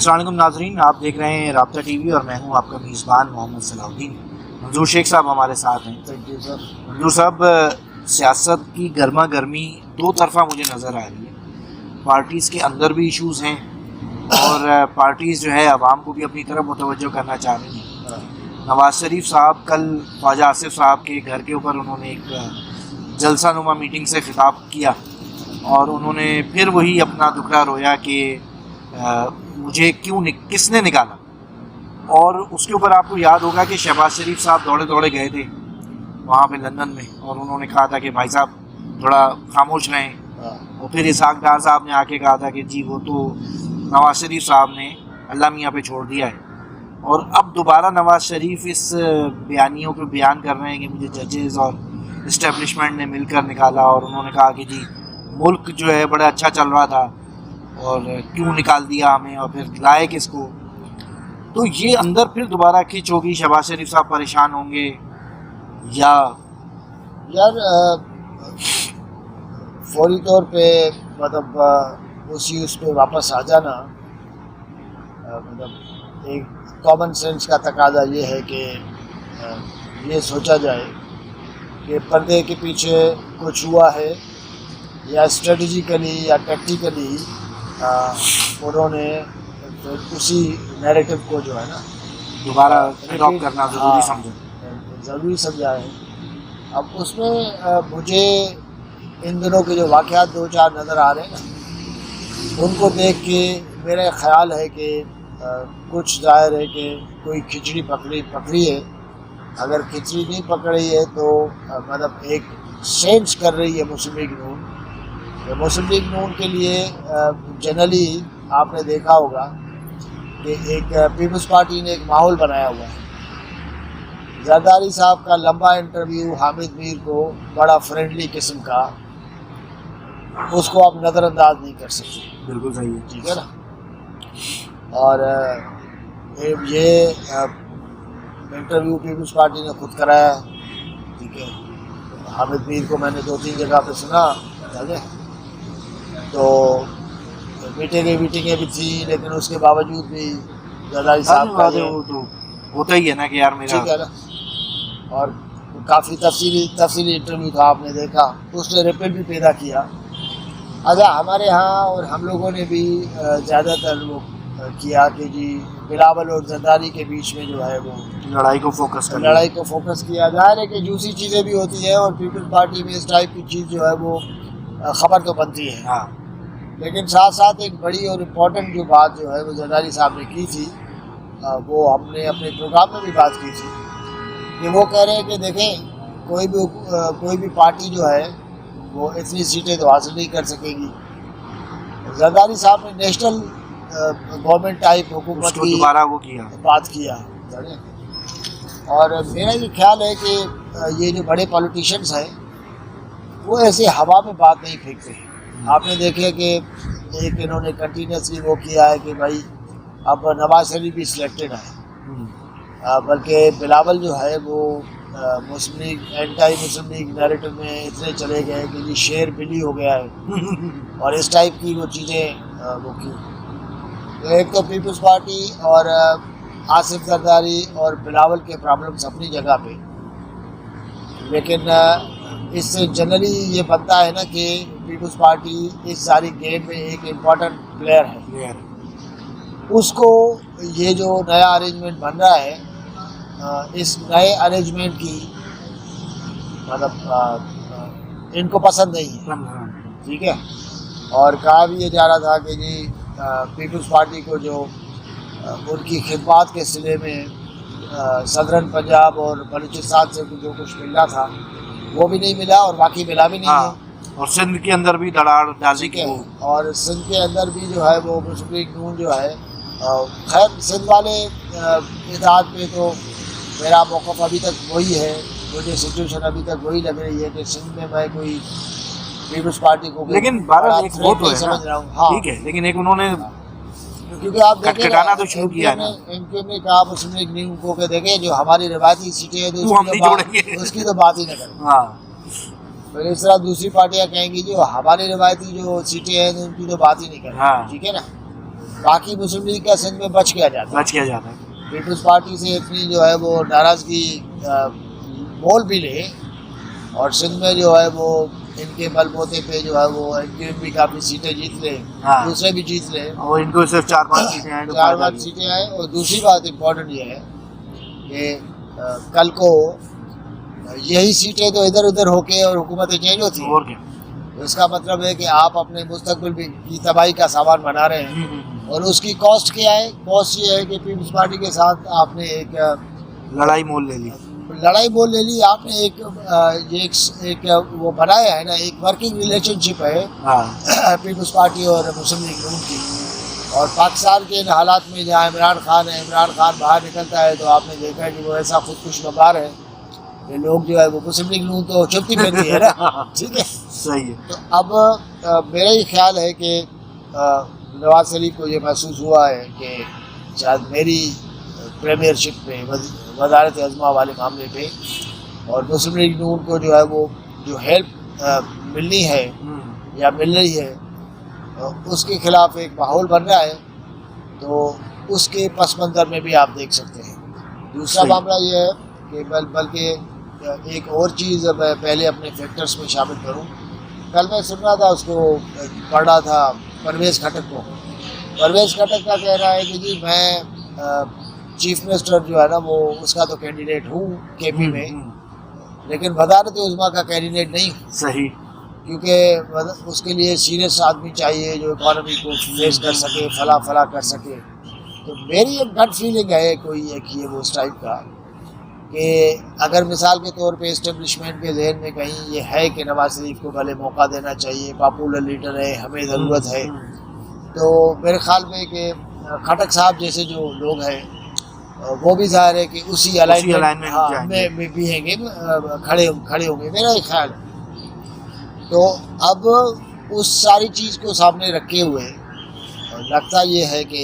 السلام علیکم ناظرین، آپ دیکھ رہے ہیں رابطہ ٹی وی اور میں ہوں آپ کا میزبان محمد صلاح الدین۔ منظور شیخ صاحب ہمارے ساتھ ہیں۔ منظور صاحب، سیاست کی گرما گرمی دو طرفہ مجھے نظر آ رہی ہے۔ پارٹیز کے اندر بھی ایشوز ہیں اور پارٹیز جو ہے عوام کو بھی اپنی طرف متوجہ کرنا چاہ رہی ہیں۔ نواز شریف صاحب کل خواجہ آصف صاحب کے گھر کے اوپر انہوں نے ایک جلسہ نما میٹنگ سے خطاب کیا اور انہوں نے پھر وہی اپنا دکھڑا رویا کہ مجھے کس نے نکالا، اور اس کے اوپر آپ کو یاد ہوگا کہ شہباز شریف صاحب دوڑے دوڑے گئے تھے وہاں پہ لندن میں، اور انہوں نے کہا تھا کہ بھائی صاحب تھوڑا خاموش رہیں، اور پھر اسحاق ڈار صاحب نے آ کے کہا تھا کہ جی وہ تو نواز شریف صاحب نے اللہ میاں پہ چھوڑ دیا ہے۔ اور اب دوبارہ نواز شریف اس بیانیوں پہ بیان کر رہے ہیں کہ مجھے ججز اور اسٹیبلشمنٹ نے مل کر نکالا، اور انہوں نے کہا کہ جی ملک جو ہے بڑا اچھا چل رہا تھا اور کیوں نکال دیا ہمیں، اور پھر لائے کس کو۔ تو یہ اندر پھر دوبارہ کھچ ہوگی، شہباز شریف صاحب پریشان ہوں گے یا یار فوری طور پہ مطلب اس پہ واپس آ جانا، مطلب ایک کامن سینس کا تقاضا یہ ہے کہ یہ سوچا جائے کہ پردے کے پیچھے کچھ ہوا ہے یا اسٹریٹجیکلی یا ٹیکٹیکلی انہوں نے اسی نیریٹو کو جو ہے نا دوبارہ اڈاپٹ کرنا ضروری سمجھا ہے۔ اب اس میں مجھے ان دنوں کے جو واقعات دو چار نظر آ رہے ہیں نا، ان کو دیکھ کے میرا خیال ہے کہ کچھ ظاہر ہے کہ کوئی کھچڑی پکڑی ہے۔ اگر کھچڑی نہیں پکڑی ہے تو مطلب ایک سینس کر رہی ہے مسلم لیگ نون۔ مسلم لیگ نون کے لیے جنرلی آپ نے دیکھا ہوگا کہ ایک پیپلز پارٹی نے ایک ماحول بنایا ہوا ہے۔ زرداری صاحب کا لمبا انٹرویو حامد میر کو بڑا فرینڈلی قسم کا، اس کو آپ نظر انداز نہیں کر سکتے۔ بالکل صحیح ہے، ٹھیک ہے نا۔ اور یہ انٹرویو پیپلز پارٹی نے خود کرایا، ٹھیک ہے۔ حامد میر کو میں نے دو تین جگہ پہ سنا، تو میٹنگیں بھی تھیں، لیکن اس کے باوجود بھی زرداری صاحب کا تو ہوتا ہی ہے نا کہ یار میرا، ٹھیک ہے نا۔ اور کافی تفصیلی انٹرویو تھا، آپ نے دیکھا، اس نے ریپل بھی پیدا کیا۔ اچھا، ہمارے ہاں اور ہم لوگوں نے بھی زیادہ تر وہ کیا کہ جی بلاول اور زرداری کے بیچ میں جو ہے وہ لڑائی کو فوکس کیا۔ ظاہر ہے کہ جوسی چیزیں بھی ہوتی ہیں، اور پیپلز پارٹی میں اس ٹائپ کی چیز جو ہے وہ خبر تو بنتی ہے۔ ہاں، لیکن ساتھ ساتھ ایک بڑی اور امپورٹنٹ جو بات جو ہے وہ زرداری صاحب نے کی تھی، وہ ہم نے اپنے پروگرام میں بھی بات کی تھی، کہ وہ کہہ رہے ہیں کہ دیکھیں کوئی بھی پارٹی جو ہے وہ اتنی سیٹیں تو حاصل نہیں کر سکے گی۔ زرداری صاحب نے نیشنل گورنمنٹ ٹائپ حکومت کی دوبارہ وہ کیا بات کیا، اور میرا یہ خیال ہے کہ یہ جو بڑے پولیٹیشنز ہیں وہ ایسے ہوا میں بات نہیں پھینکتے ہیں۔ آپ نے دیکھا کہ ایک انہوں نے کنٹینیوسلی وہ کیا ہے کہ بھائی اب نواز شریف بھی سلیکٹڈ ہے، بلکہ بلاول جو ہے وہ مسلم لیگ اینٹائی مسلم لیگ نیریٹو میں اتنے چلے گئے کہ جی شیر بلی ہو گیا ہے، اور اس ٹائپ کی وہ چیزیں وہ کی۔ تو ایک تو پیپلز پارٹی اور آصف زرداری اور بلاول کے پرابلمس اپنی جگہ پہ، لیکن اس سے جنرلی یہ بنتا ہے نا کہ پیپلز پارٹی اس ساری گیم میں ایک امپورٹنٹ پلیئر ہے۔ اس کو یہ جو نیا ارینجمنٹ بن رہا ہے، اس نئے ارینجمنٹ کی مطلب ان کو پسند نہیں ہے، ٹھیک ہے۔ اور کہا بھی یہ جا رہا تھا کہ جی پیپلز پارٹی کو جو ان کی خدمات کے سلسلے میں صدرن پنجاب اور بلوچستان سے جو کچھ ملنا تھا وہ بھی نہیں ملا، اور باقی ملا بھی نہیں ہے۔ اور سندھ کے اندر بھی دھڑاڑ ڈالی کے، اور سندھ کے اندر بھی جو ہے وہ مسلم لیگ نون جو ہے، خیر سندھ والے اتحاد میں تو میرا موقف ابھی تک وہی ہے، مجھے سچویشن ابھی تک وہی لگ رہی ہے کہ سندھ میں میں کوئی پیپلز پارٹی کو لیکن بہرحال ایک وہ تو ہے سمجھ رہا ہوں، ہاں ٹھیک ہے، لیکن ایک انہوں نے کیونکہ آپ دیکھیں تو شروع کیا نا، ایم کیو نے کہا مسلم لیگ نون کو کہ دیکھیں جو ہماری روایتی سیٹیں ہیں ہم نہیں جوڑیں گے، اس کی تو بات ہی نہ کریں۔ ہاں، پھر اس طرح دوسری پارٹیاں کہیں گی جو ہماری روایتی جو سیٹیں ہیں ان کی تو بات ہی نہیں کریں، ٹھیک ہے نا۔ باقی مسلم لیگ کا سندھ میں بچ کیا جاتا ہے. بچ کیا جاتا ہے. پیپلز پارٹی سے اتنی جو ہے وہ ناراضگی مول بھی لے اور سندھ میں جو ہے وہ ان کے بل بوتے پہ جو ہے وہ این کیو ایم بھی کافی سیٹیں جیت لے, دوسرے بھی جیت لے, اور ان کو صرف 4-5 سیٹیں ہیں. 4-5 سیٹیں آئیں. اور دوسری بات امپورٹنٹ یہ ہے کہ کل کو یہی سیٹیں تو ادھر ادھر ہو کے اور حکومتیں چینج ہوتی ہیں, اور کیا, اس کا مطلب ہے کہ آپ اپنے مستقبل کی تباہی کا سامان بنا رہے ہیں. اور اس کی کاسٹ کیا ہے؟ کاسٹ یہ ہے کہ پیپلز پارٹی کے ساتھ آپ نے ایک لڑائی مول لے لی. آپ نے ایک وہ بنایا ہے نا, ایک ورکنگ ریلیشن شپ ہے پیپلز پارٹی اور مسلم لیگ نون کی. اور پاکستان کے ان حالات میں جہاں عمران خان باہر نکلتا ہے تو آپ نے دیکھا ہے کہ وہ ایسا خودکش مکار ہے کہ لوگ جو ہے وہ مسلم لیگ نون تو چپتی پھرتی ہے نا. ٹھیک ہے, صحیح ہے. تو اب میرا یہ خیال ہے کہ نواز شریف کو یہ محسوس ہوا ہے کہ شاید میری پریمیئر شپ پہ وزارت عظمیٰ والے معاملے پہ اور مسلم لیگ نون کو جو ہے وہ جو ہیلپ ملنی ہے یا مل رہی ہے اس کے خلاف ایک ماحول بن رہا ہے. تو اس کے پس منظر میں بھی آپ دیکھ سکتے ہیں. دوسرا معاملہ یہ ہے کہ بلکہ ایک اور چیز میں پہلے اپنے فیکٹرز میں شامل کروں. کل میں سن رہا تھا, اس کو پڑھ رہا تھا پرویز کھٹک کو. پرویز کھٹک کا کہہ رہا ہے کہ جی میں چیف منسٹر جو ہے نا وہ اس کا تو کینڈیڈیٹ ہوں کے پی میں, لیکن وزارت عظمیٰ کا کینڈیڈیٹ نہیں ہوں. صحیح, کیونکہ اس کے لیے سیریس آدمی چاہیے جو اکانومی کو فیس کر سکے, فلاں کر سکے. تو میری ایک گٹ فیلنگ ہے کوئی ایک یہ وہ اس ٹائپ کا کہ اگر مثال کے طور پہ اسٹیبلشمنٹ کے ذہن میں کہیں یہ ہے کہ نواز شریف کو پہلے موقع دینا چاہیے, پاپولر لیڈر ہے, ہمیں ضرورت ہے, تو میرے خیال میں کہ کھٹک صاحب جیسے جو لوگ ہیں وہ بھی ظاہر ہے کہ اسی الائنمنٹ میں بھی ہیں گے, کھڑے ہوں گے, میرا ایک خیال ہے. تو اب اس ساری چیز کو سامنے رکھے ہوئے لگتا یہ ہے کہ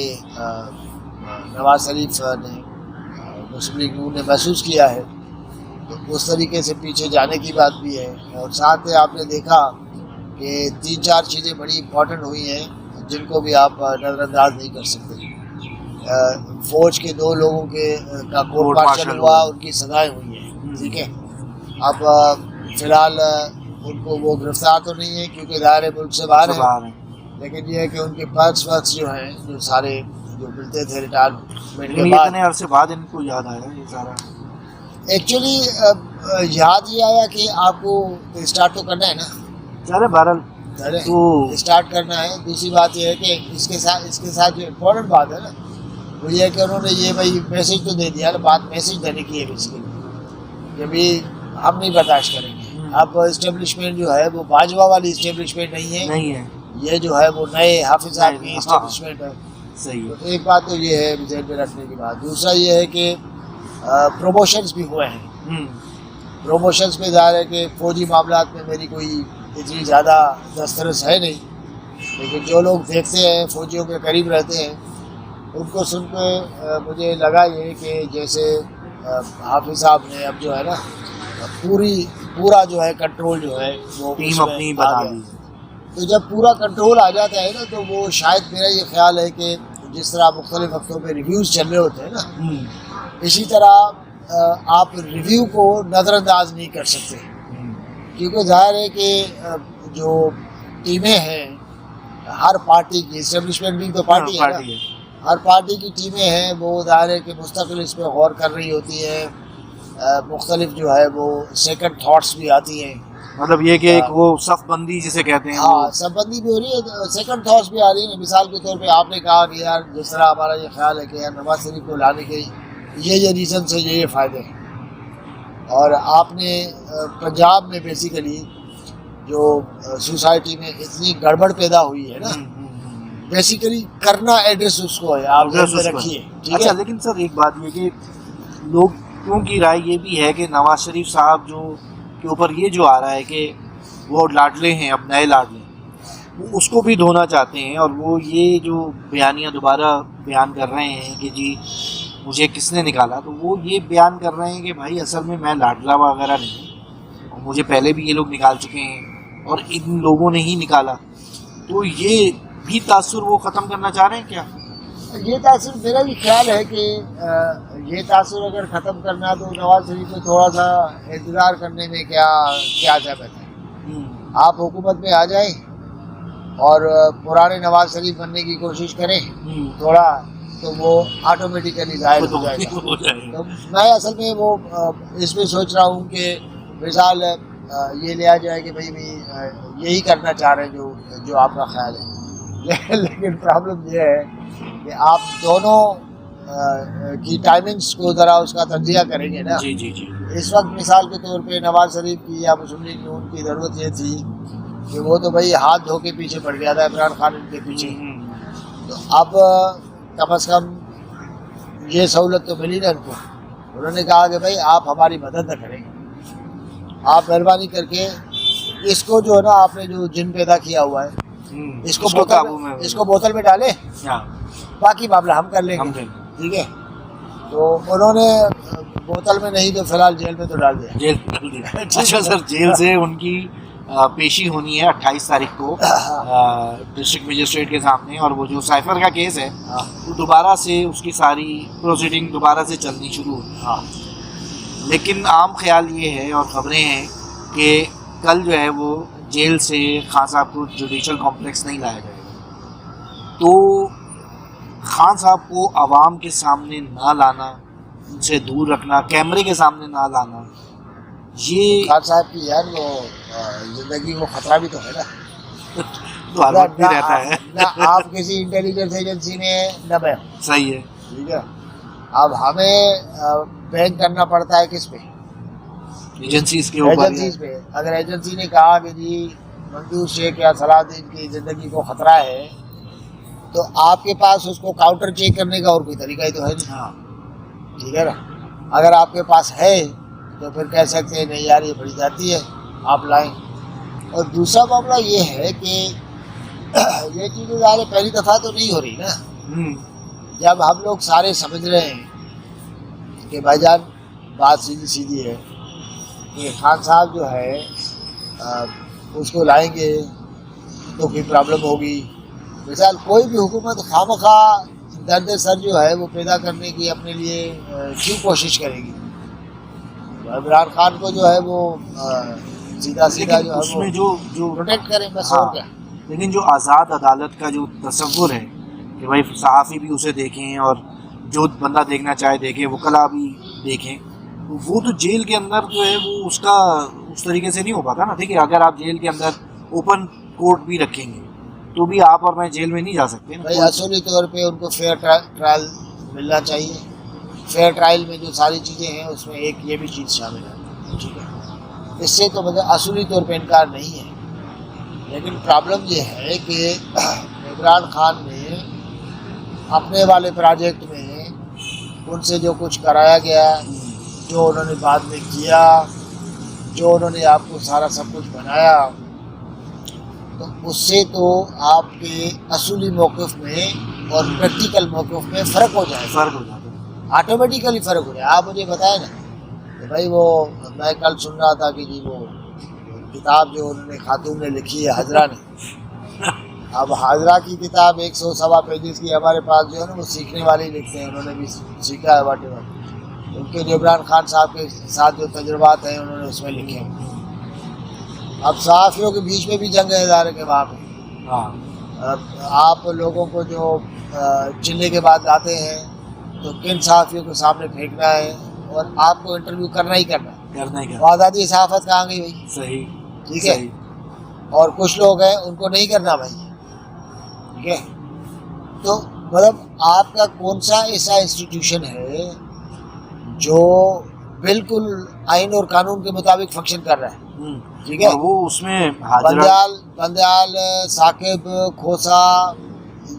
نواز شریف نے مسلم لیگ نون نے محسوس کیا ہے, تو اس طریقے سے پیچھے جانے کی بات بھی ہے. اور ساتھ آپ نے دیکھا کہ 3-4 چیزیں بڑی امپورٹنٹ ہوئی ہیں جن کو بھی آپ نظر انداز نہیں کر سکتے. فوج کے 2 لوگوں کا کورٹ مارشل ہوا, ان کی سزائیں ہوئی ہیں. ٹھیک ہے, اب فی الحال ان کو وہ گرفتار تو نہیں ہے کیونکہ ظاہر ملک سے باہر ہیں, لیکن یہ ہے کہ ان کے پرس جو ہیں جو سارے جو ملتے تھے ریٹائرمنٹ کے بعد, اتنے عرصے بعد ان کو یاد آیا یہ سارا. ایکچولی یاد یہ آیا کہ آپ کو اسٹارٹ تو کرنا ہے نا. چلے بہرحال تو اسٹارٹ کرنا ہے. دوسری بات یہ ہے کہ اس کے ساتھ جو امپورٹنٹ بات ہے نا وہ یہ ہے کہ انہوں نے یہ بھائی میسیج تو دے دیا, بات میسیج دینے کی ہے بیسیکلی کہ بھی ہم نہیں برداشت کریں گے. اب اسٹیبلشمنٹ جو ہے وہ باجوہ والی اسٹیبلشمنٹ نہیں ہے, یہ جو ہے وہ نئے حافظ صاحب کی اسٹیبلشمنٹ ہے. صحیح. تو ایک بات تو یہ ہے ذہن میں رکھنے کی بات. دوسرا یہ ہے کہ پروموشنز بھی ہوئے ہیں. پروموشنز میں ظاہر ہے کہ فوجی معاملات میں میری کوئی اتنی زیادہ دسترس ہے نہیں, لیکن جو لوگ دیکھتے ہیں فوجیوں کے قریب رہتے ہیں ان کو سن کے مجھے لگا یہ کہ جیسے حافظ صاحب نے اب جو ہے نا پورا جو ہے کنٹرول جو ہے وہ ٹیم اپنی بنا لی. تو جب پورا کنٹرول آ جاتا ہے نا تو وہ شاید میرا یہ خیال ہے کہ جس طرح مختلف وقتوں پہ ریویوز چل رہے ہوتے ہیں نا, اسی طرح آپ ریویو کو نظر انداز نہیں کر سکتے, کیونکہ ظاہر ہے کہ جو ٹیمیں ہیں ہر پارٹی کی, اسٹیبلشمنٹ بھی تو پارٹی ہے نا, ہر پارٹی کی ٹیمیں ہیں وہ ظاہر ہے کہ مستقل اس پہ غور کر رہی ہوتی ہیں, مختلف جو ہے وہ سیکنڈ تھاٹس بھی آتی ہیں. مطلب یہ کہ ایک وہ صف بندی جسے کہتے ہیں, ہاں صف بندی بھی ہو رہی ہے, سیکنڈ تھاٹس بھی آ رہی ہیں. مثال کے طور پہ آپ نے کہا کہ یار جس طرح ہمارا یہ خیال ہے کہ یار نواز شریف کو لانے کے یہ ریزنس ہے, یہ فائدے ہیں. اور آپ نے پنجاب میں بیسیکلی جو سوسائٹی میں اتنی گڑبڑ پیدا ہوئی ہے نا, بیسیکلی کرنا ایڈریس اس کو ہے, آپ ذہن میں رکھیے. اچھا, لیکن سر ایک بات یہ کہ لوگوں کی رائے یہ بھی ہے کہ نواز شریف صاحب جو کے اوپر یہ جو آ رہا ہے کہ وہ لاڈلے ہیں, اب نئے لاڈلے, وہ اس کو بھی دھونا چاہتے ہیں, اور وہ یہ جو بیانیہ دوبارہ بیان کر رہے ہیں کہ جی مجھے کس نے نکالا, تو وہ یہ بیان کر رہے ہیں کہ بھائی اصل میں لاڈلا وغیرہ نہیں, اور مجھے پہلے بھی یہ لوگ نکال چکے ہیں اور ان لوگوں نے ہی نکالا. تو یہ بھی تاثر وہ ختم کرنا چاہ رہے ہیں کیا؟ یہ تاثر میرا بھی خیال ہے کہ یہ تاثر اگر ختم کرنا تو نواز شریف کو تھوڑا سا انتظار کرنے میں کیا ضرورت ہے. آپ حکومت میں آ جائیں اور پرانے نواز شریف بننے کی کوشش کریں تھوڑا تو وہ آٹومیٹیکلی ظاہر ہو جائے گا. تو میں اصل میں وہ اس میں سوچ رہا ہوں کہ مثال یہ لیا جائے کہ بھائی یہی کرنا چاہ رہے ہیں جو آپ کا خیال ہے. لیکن پرابلم یہ ہے کہ آپ دونوں کی ٹائمنگس کو ذرا اس کا تجزیہ کریں گے نا. جی جی جی. اس وقت مثال کے طور پہ نواز شریف کی یا مسلم لیگ نون کی ضرورت یہ تھی کہ وہ تو بھائی ہاتھ دھو کے پیچھے پڑ گیا تھا عمران خان ان کے پیچھے. تو اب کم از کم یہ سہولت تو ملی نا ان کو. انہوں نے کہا کہ بھائی آپ ہماری مدد نہ کریں, آپ مہربانی کر کے اس کو جو ہے نا آپ نے جو جن پیدا کیا ہوا ہے اس کو بوتل میں ڈالیں, باقی معاملہ ہم کر لیں گے. ٹھیک ہے. تو انہوں نے بوتل میں نہیں تو فی الحال جیل میں تو ڈال دیا. اچھا سر, جیل سے ان کی پیشی ہونی ہے 28 تاریخ کو ڈسٹرکٹ مجسٹریٹ کے سامنے, اور وہ جو سائفر کا کیس ہے وہ دوبارہ سے اس کی ساری پروسیڈنگ دوبارہ سے چلنی شروع ہوئی. لیکن عام خیال یہ ہے اور خبریں ہیں کہ کل جو ہے وہ جیل سے خان صاحب کو جوڈیشل کمپلیکس نہیں لایا جائے گا. تو خان صاحب کو عوام کے سامنے نہ لانا, ان سے دور رکھنا, کیمرے کے سامنے نہ لانا, یہ خان صاحب کی یار وہ زندگی کو خطرہ بھی تو ہے نا. تو ہر وقت بھی رہتا ہے. نہ آپ کسی انٹیلیجنس ایجنسی میں نہ میں. صحیح ہے. ٹھیک ہے. اب ہمیں بینک کرنا پڑتا ہے کس پہ؟ ایجنسیز کے اوپر. ایجنسیز پہ. اگر ایجنسی نے کہا کہ جی منظور شیخ یا صلاح الدین کی زندگی کو خطرہ ہے تو آپ کے پاس اس کو کاؤنٹر چیک کرنے کا اور کوئی طریقہ ہی تو ہے نہیں. ٹھیک ہے نا. اگر آپ کے پاس ہے تو پھر کہہ سکتے ہیں نہیں یار یہ بڑی جاتی ہے آپ لائیں. اور دوسرا معاملہ یہ ہے کہ یہ چیزیں ظاہر پہلی دفعہ تو نہیں ہو رہی نا. جب ہم لوگ سارے سمجھ رہے ہیں کہ بھائی جان بات سیدھی ہے کہ خان صاحب جو ہے اس کو لائیں گے تو کوئی پرابلم ہوگی. مثال کوئی بھی حکومت خواہ درد سر جو ہے وہ پیدا کرنے کی اپنے لیے کیوں کوشش کرے گی. عمران خان کو جو ہے وہ سیدھا جو ہے وہ جو پروٹیکٹ کریں بس. اور کیا. لیکن جو آزاد عدالت کا جو تصور ہے کہ بھائی صحافی بھی اسے دیکھیں اور جو بندہ دیکھنا چاہے دیکھے, وکلا بھی دیکھیں, وہ تو جیل کے اندر جو ہے وہ اس کا اس طریقے سے نہیں ہو پاتا نا. دیکھیے اگر آپ جیل کے اندر اوپن کورٹ بھی رکھیں گے تو بھی آپ اور میں جیل میں نہیں جا سکتے. بھائی اصولی طور پہ ان کو فیئر ٹرائل ملنا چاہیے. فیئر ٹرائل میں جو ساری چیزیں ہیں اس میں ایک یہ بھی چیز شامل ہے. ٹھیک ہے. اس سے تو مطلب اصولی طور پہ انکار نہیں ہے. لیکن پرابلم یہ ہے کہ عمران خان نے اپنے والے پروجیکٹ میں ان سے جو کچھ کرایا گیا, جو انہوں نے بعد میں کیا, جو انہوں نے آپ کو سارا سب کچھ بنایا, تو اس سے تو آپ کے اصولی موقف میں اور پریکٹیکل موقف میں فرق ہو جائے. آٹومیٹیکلی فرق ہو جائے. آپ مجھے بتائیں نا کہ بھائی وہ میں کل سن رہا تھا کہ جی وہ کتاب جو انہوں نے خاتون نے لکھی ہے حضرہ نے, اب حضرہ کی کتاب 100 پیجز کی ہمارے پاس جو ہے نا وہ سیکھنے والے ہی لکھتے ہیں. انہوں نے بھی سیکھا ہے واٹ ایور. ان کے جو عمران خان صاحب کے ساتھ جو تجربات ہیں انہوں نے اس میں لکھے ہیں. اب صحافیوں کے بیچ میں بھی جنگ ہے ادارے کے وہاں پہ. آپ لوگوں کو جو چلنے کے بعد آتے ہیں تو کن صحافیوں کے سامنے پھینکنا ہے اور آپ کو انٹرویو کرنا ہی کرنا ہے. آزادی صحافت کہاں گئی بھائی؟ صحیح. ٹھیک ہے. اور کچھ لوگ ہیں ان کو نہیں کرنا بھائی. ٹھیک ہے. تو مطلب آپ کا کون سا ایسا انسٹیٹیوشن ہے جو بالکل آئین اور قانون کے مطابق فنکشن کر رہا ہے؟ ٹھیک ہے. وہ اس میں بندیال ثاقب کھوسا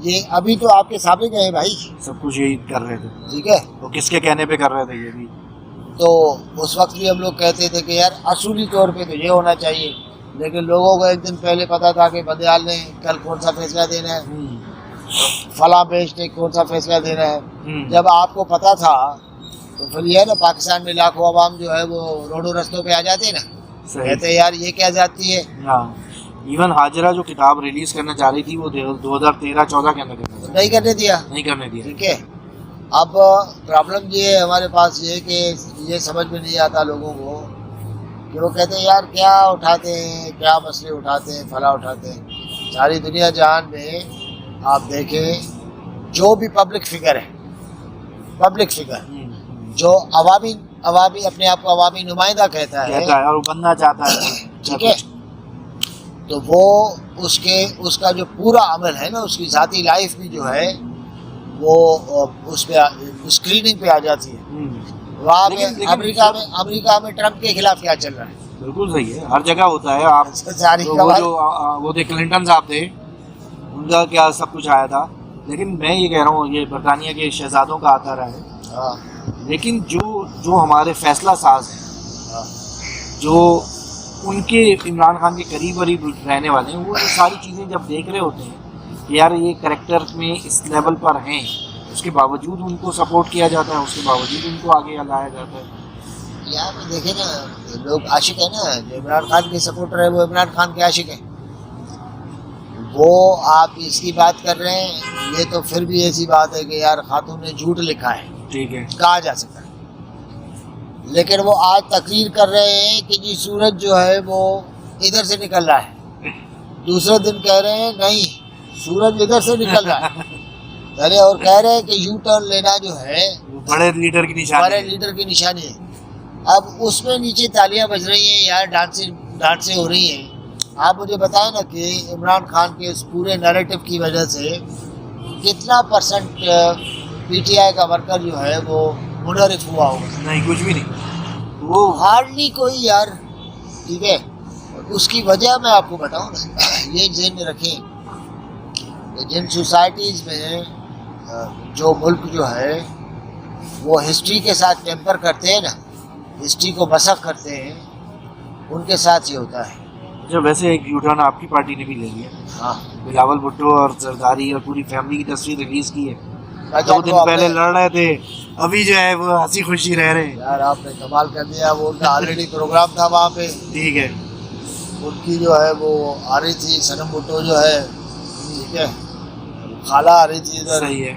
یہ ابھی تو آپ کے سامنے گئے بھائی, سب کچھ یہی کر رہے تھے. ٹھیک ہے. وہ کس کے کہنے پہ کر رہے تھے یہ بھی. تو اس وقت بھی ہم لوگ کہتے تھے کہ یار اصولی طور پہ تو یہ ہونا چاہیے, لیکن لوگوں کو ایک دن پہلے پتا تھا کہ بندیال نے کل کون سا فیصلہ دینا ہے, فلاں بیچ نے کون سا فیصلہ دینا ہے. جب آپ کو پتا تھا تو پھر یہ ہے نا پاکستان میں لاکھوں عوام جو ہے وہ روڈوں رستوں پہ آ جاتے ہیں نا, کہتے ہیں یار یہ کیا جاتی ہے. ایون حاجرہ جو کتاب ریلیز کرنا چاہ رہی تھی وہ 2013-14 کے اندر کرنا چاہ نہیں کرنے دیا. نہیں کرنے دیا. ٹھیک ہے. اب پرابلم یہ ہے ہمارے پاس یہ کہ یہ سمجھ میں نہیں آتا لوگوں کو کہ وہ کہتے ہیں یار کیا اٹھاتے ہیں, کیا مسئلے اٹھاتے ہیں, فلاں اٹھاتے ہیں. ساری دنیا جہان میں آپ دیکھیں جو بھی پبلک فگر ہے, پبلک فگر جو عوامی اپنے آپ کو عوامی نمائندہ کہتا ہے اور وہ بننا چاہتا ہے, ٹھیک ہے, تو وہ اس کا جو پورا عمل ہے نا, اس کی ذاتی لائف بھی جو ہے وہ اس پہ اسکریننگ پہ آ جاتی ہے. وہاں پہ امریکہ میں ٹرمپ کے خلاف کیا چل رہا ہے. بالکل صحیح ہے, ہر جگہ ہوتا ہے. آپ وہ تھے کلنٹن صاحب تھے, ان کا کیا سب کچھ آیا تھا. لیکن میں یہ کہہ رہا ہوں یہ برطانیہ کے شہزادوں کا آتا رہا ہے, لیکن جو ہمارے فیصلہ ساز ہیں, جو ان کے عمران خان کے قریب رہنے والے ہیں, وہ یہ ساری چیزیں جب دیکھ رہے ہوتے ہیں کہ یار یہ کریکٹر میں اس لیول پر ہیں, اس کے باوجود ان کو سپورٹ کیا جاتا ہے, اس کے باوجود ان کو آگے لایا جاتا ہے. یہاں پہ دیکھیں نا لوگ عاشق ہیں نا, جو عمران خان کے سپورٹر ہیں وہ عمران خان کے عاشق ہیں. وہ آپ اس کی بات کر رہے ہیں, یہ تو پھر بھی ایسی بات ہے کہ یار خاتون نے جھوٹ لکھا ہے, ٹھیک ہے, کہا جا سکتا ہے. لیکن وہ آج تقریر کر رہے ہیں کہ جی سورج جو ہے وہ ادھر سے نکل رہا ہے, دوسرے دن کہہ رہے ہیں نہیں سورج ادھر سے نکل رہا ہے, اور کہہ رہے ہیں کہ یو ٹرن لینا جو ہے بڑے لیڈر کی نشانی ہے. اب اس میں نیچے تالیاں بج رہی ہیں یار, ڈانسیں ہو رہی ہیں. آپ مجھے بتائیں نا کہ عمران خان کے اس پورے نیریٹو کی وجہ سے کتنا پرسنٹ پی ٹی آئی کا ورکر جو ہے وہ منحرف ہوا ہوگا؟ نہیں, کچھ بھی نہیں, وہ ہارڈلی کوئی یار. ٹھیک ہے, اس کی وجہ میں آپ کو بتاؤں نا, یہ ذہن میں رکھیں کہ جن سوسائٹیز میں جو ملک جو ہے وہ ہسٹری کے ساتھ ٹیمپر کرتے ہیں نا, ہسٹری کو مسخ کرتے ہیں, ان کے ساتھ یہ ہوتا ہے. جو ویسے ایک یو ٹرن آپ کی پارٹی نے بھی لے لیا. ہاں, بلاول بھٹو اور زرداری اور پوری فیملی کی تصویر ریلیز کی ہے. 2 دن پہلے لڑ رہے تھے, ابھی جو ہے وہ ہنسی خوشی رہ رہے ہیں. یار آپ نے کمال کر دیا. وہ ان کا آلریڈی پروگرام تھا وہاں پہ, ٹھیک ہے, ان کی جو ہے وہ آ رہی تھی صنم بھٹو جو ہے, ٹھیک ہے, خالہ آ رہی تھی ادھر, صحیح ہے,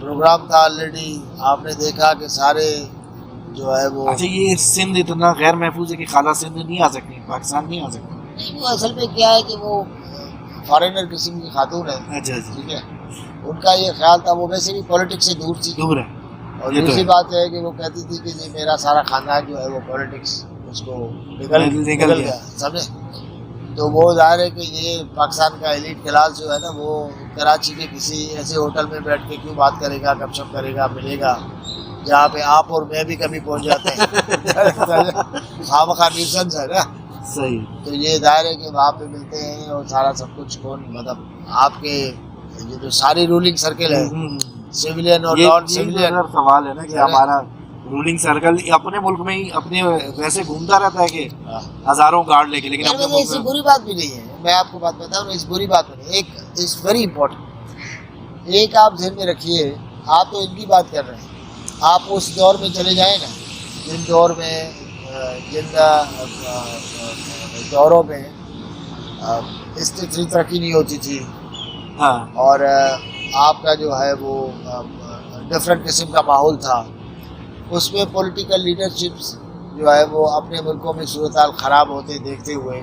پروگرام تھا آلریڈی. آپ نے دیکھا کہ سارے جو ہے وہ, اچھا یہ سندھ اتنا غیر محفوظ ہے کہ خالہ سندھ نہیں آ سکتی, پاکستان نہیں آ سکتی. نہیں, وہ اصل میں کیا ہے کہ وہ فارینر قسم کی خاتون ہے. اچھا, ٹھیک ہے, ان کا یہ خیال تھا, وہ ویسے بھی پولیٹکس سے دور تھی. دور ہے. اور دوسری بات ہے کہ وہ کہتی تھی کہ جی میرا سارا خاندان جو ہے وہ پولیٹکس اس کو نکل گیا, سمجھے. تو وہ ظاہر ہے کہ یہ پاکستان کا ایلیٹ کلاس جو ہے نا, وہ کراچی کے کسی ایسے ہوٹل میں بیٹھ کے کیوں بات کرے گا, گپ شپ کرے گا, ملے گا, جہاں پہ آپ اور میں بھی کبھی پہنچ جاتے ہیں. خواہ نیوسنس ہے نا. صحیح. تو یہ ظاہر ہے کہ وہاں پہ ملتے ہیں اور سارا سب کچھ کون, مطلب آپ کے یہ جو ساری رولنگ سرکل ہے, سویلین اور نان سویلین, سوال ہے نا کہ ہمارا رولنگ سرکل اپنے ملک میں ہی اپنے ویسے گھومتا رہتا ہے کہ ہزاروں گارڈ لے کے, لیکن اس سے بری بات بھی نہیں ہے. میں آپ کو بات بتاؤں, اس بری بات نہیں. ایک از ویری امپورٹنٹ, ایک آپ ذہن میں رکھیے, آپ تو ان کی بات کر رہے ہیں, آپ اس دور میں چلے جائیں نا جن دور میں جن دوروں میں اس اتنی ترقی نہیں ہوتی تھی, اور آپ کا جو ہے وہ ڈفرینٹ قسم کا ماحول تھا. اس میں پولیٹیکل لیڈرشپس جو ہے وہ اپنے ملکوں میں صورتحال خراب ہوتے دیکھتے ہوئے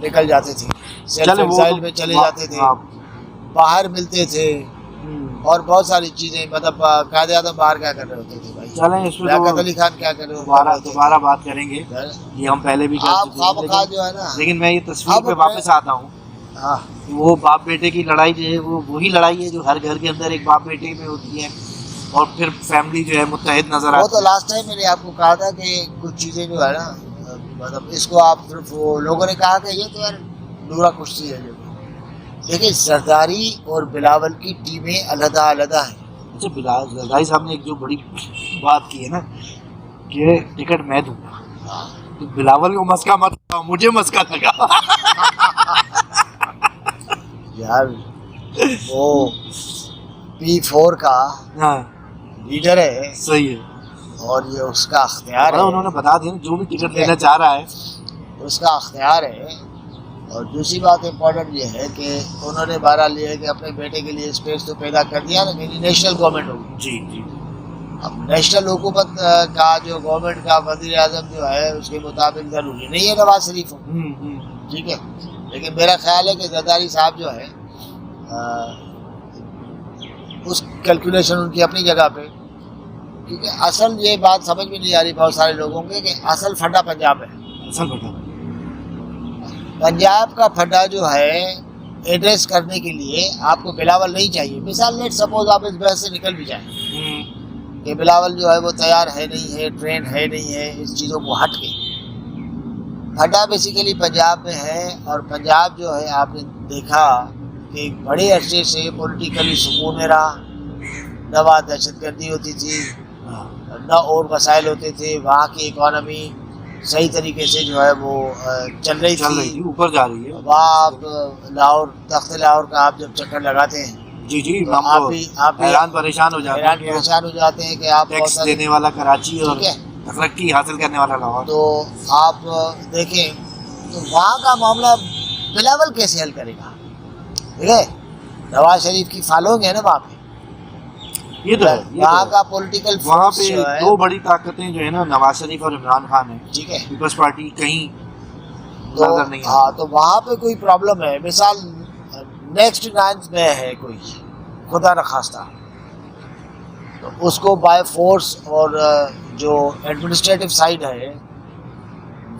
نکل جاتے تھے, سیلف ایگزائل میں چلے جاتے تھے, باہر ملتے تھے, اور بہت ساری چیزیں, مطلب قائد اعظم باہر کیا کر رہے ہوتے تھے بھائی, لیاقت علی خان کیا کر رہے ہوتے تھے. دوبارہ بات کریں گے, یہ ہم پہلے بھی آپ خواہ جو ہے نا. لیکن میں یہ تصویر پہ واپس آتا ہوں. وہ باپ بیٹے کی لڑائی جو ہے وہ وہی لڑائی ہے جو ہر گھر کے اندر ایک باپ بیٹے میں ہوتی ہے, اور پھر فیملی جو ہے متحد نظر آتی ہے. وہ تو لاسٹ ٹائم میں نے آپ کو کہا تھا کہ کچھ چیزیں جو ہے نا, مطلب اس کو آپ صرف, وہ لوگوں نے کہا کہ یہ تو یار نورا کشتی ہے. جو دیکھیں زرداری اور بلاول کی ٹیمیں علیحدہ علیحدہ ہیں. اچھا, زرداری صاحب نے ایک جو بڑی بات کی ہے نا کہ ٹکٹ میں دوں گا, تو بلاول کو مسکا مت, مجھے مسکا لگا. یار وہ P4 کا لیڈر ہے. صحیح ہے, اور یہ اس کا اختیار ہے. انہوں نے بتا دیا جو بھی ٹکٹ لینا چاہ رہا ہے اس کا اختیار ہے. اور دوسری بات امپورٹنٹ یہ ہے کہ انہوں نے بہرحال یہ ہے کہ اپنے بیٹے کے لیے اسپیس تو پیدا کر دیا نا کہ نیشنل گورنمنٹ ہوگی. جی جی. اب نیشنل حکومت کا جو گورنمنٹ کا وزیر اعظم جو ہے اس کے مطابق ضروری نہیں ہے نواز شریف ہو. ٹھیک ہے, لیکن میرا خیال ہے کہ زرداری صاحب جو ہے اس کیلکولیشن ان کی اپنی جگہ پہ, کیونکہ اصل یہ بات سمجھ میں نہیں آ رہی بہت سارے لوگوں کے کہ اصل پھڈا پنجاب ہے. اصل پھڈا پنجاب کا پھڈا جو ہے ایڈریس کرنے کے لیے آپ کو بلاول نہیں چاہیے. مثال لیٹ سپوز آپ اس بحث سے نکل بھی جائیں کہ بلاول جو ہے وہ تیار ہے نہیں ہے, ٹرین ہے نہیں ہے, اس چیزوں کو ہٹ کے پھڈا بیسیکلی پنجاب میں ہے. اور پنجاب جو ہے آپ نے دیکھا کہ ایک بڑے عرصے سے پولیٹیکلی سکون میں رہا, نہ وہاں دہشت گردی ہوتی تھی, نہ اور مسائل ہوتے تھے. وہاں کی اکانومی صحیح طریقے سے جو ہے وہ چل رہی تھی, اوپر جا رہی ہے. وہاں آپ لاہور, تخت لاہور کا آپ جب چکر لگاتے ہیں جی جی, آپ بھی حیران پریشان ہو جاتے ہیں کہ آپ ٹیکس دینے والا کراچی اور ترقی حاصل کرنے والا لاہور. تو آپ دیکھیں تو وہاں کا معاملہ بلاول کیسے حل کرے گا؟ ٹھیک ہے, نواز شریف کی فالوئنگ ہے نا وہاں پہ. یہ تو ہے, وہاں کا پولیٹیکل وہاں پہ دو بڑی طاقتیں جو ہے نا, نواز شریف اور عمران خان ہیں. ٹھیک ہے, پیپلز پارٹی کہیں نظر نہیں. ہاں, تو وہاں پہ کوئی پرابلم ہے. مثال نیکسٹ 9 میں ہے کوئی خدا نخواستہ, تو اس کو بائی فورس, اور جو ایڈمنسٹریٹو سائڈ ہے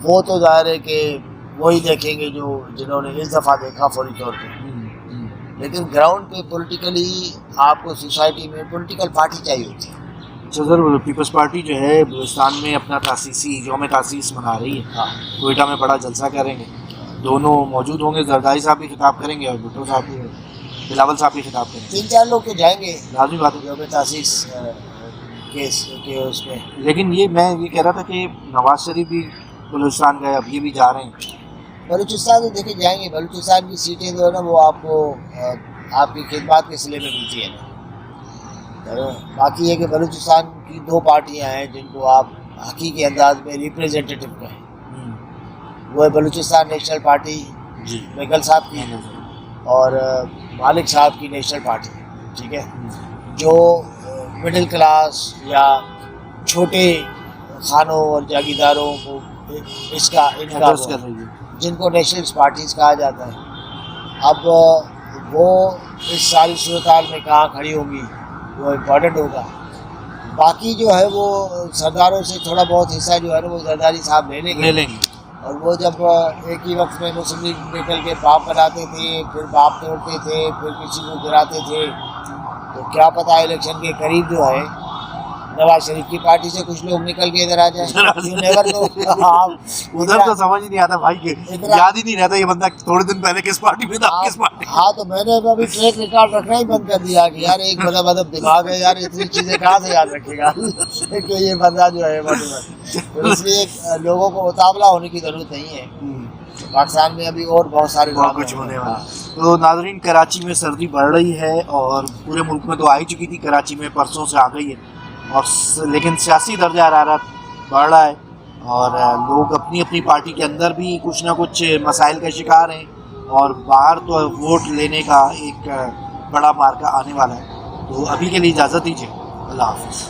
وہ تو ظاہر ہے کہ وہی دیکھیں گے جو جنہوں نے اس دفعہ دیکھا فوری طور پہ. لیکن گراؤنڈ پہ پولیٹیکلی آپ کو سوسائٹی میں پولیٹیکل پارٹی چاہیے ہوتی ہے. سر پیپلز پارٹی جو ہے بلوچستان میں اپنا تاسیسی یوم تاسیس منا رہی ہے. ہاں, کوئٹہ میں بڑا جلسہ کریں گے, دونوں موجود ہوں گے. زرداری صاحب بھی خطاب کریں گے اور بھٹو صاحب بھی, بلاول صاحب بھی خطاب کریں گے. 3-4 لوگ تو جائیں گے لازمی بات ہے یوم تاسیس کے اس میں. لیکن یہ میں یہ کہہ رہا تھا کہ نواز شریف بھی بلوچستان گئے, اب یہ بھی جا رہے ہیں بلوچستان. تو دیکھے جائیں گے, بلوچستان کی سیٹیں جو ہے نا وہ آپ کو آپ کی خدمات کے سلے میں ملتی ہے نا. باقی یہ کہ بلوچستان کی 2 پارٹیاں ہیں جن کو آپ حقیقی انداز میں ریپریزنٹیٹو کہیں. وہ ہے بلوچستان نیشنل پارٹی بیگل صاحب کی, اور مالک صاحب کی نیشنل پارٹی. ٹھیک ہے, جو مڈل کلاس یا چھوٹے خانوں اور جاگیرداروں کو اس کا جن کو نیشنل پارٹیز کہا جاتا ہے. اب وہ اس ساری صورتحال میں کہاں کھڑی ہوگی وہ امپورٹنٹ ہوگا. باقی جو ہے وہ سرداروں سے تھوڑا بہت حصہ جو ہے نا وہ زرداری صاحب لے لیں گے. اور وہ جب ایک ہی وقت میں مسلم لیگ نکل کے باپ بناتے تھے, پھر باپ توڑتے تھے, پھر کسی کو گراتے تھے, تو کیا پتہ الیکشن کے قریب جو ہے نواز شریف کی پارٹی سے کچھ لوگ نکل کے ادھر آ جائیں. ادھر تو سمجھ ہی نہیں آتا بھائی, کہ یاد ہی نہیں رہتا یہ بندہ تھوڑے دن پہلے کس پارٹی میں تھا, کس پارٹی. ہاں, تو میں نے ابھی ٹریک ریکارڈ رکھنا ہی بند کر دیا کہ یار ایک بڑا مطلب دماغ ہے یار, اتنی چیزیں کہاں سے یاد رکھے گا کہ یہ بندہ جو ہے. اس لیے لوگوں کو مطابلہ ہونے کی ضرورت نہیں ہے. پاکستان میں ابھی اور بہت سارے کچھ ہونے والا. تو ناظرین, کراچی میں سردی بڑھ رہی ہے اور پورے ملک میں تو آ ہی چکی تھی, کراچی میں پرسوں سے آ گئی ہے, اور لیکن سیاسی درجہ حرارت بڑھ رہا ہے اور لوگ اپنی اپنی پارٹی کے اندر بھی کچھ نہ کچھ مسائل کا شکار ہیں, اور باہر تو ووٹ لینے کا ایک بڑا مارکا آنے والا ہے. تو ابھی کے لیے اجازت دیجیے, اللہ حافظ.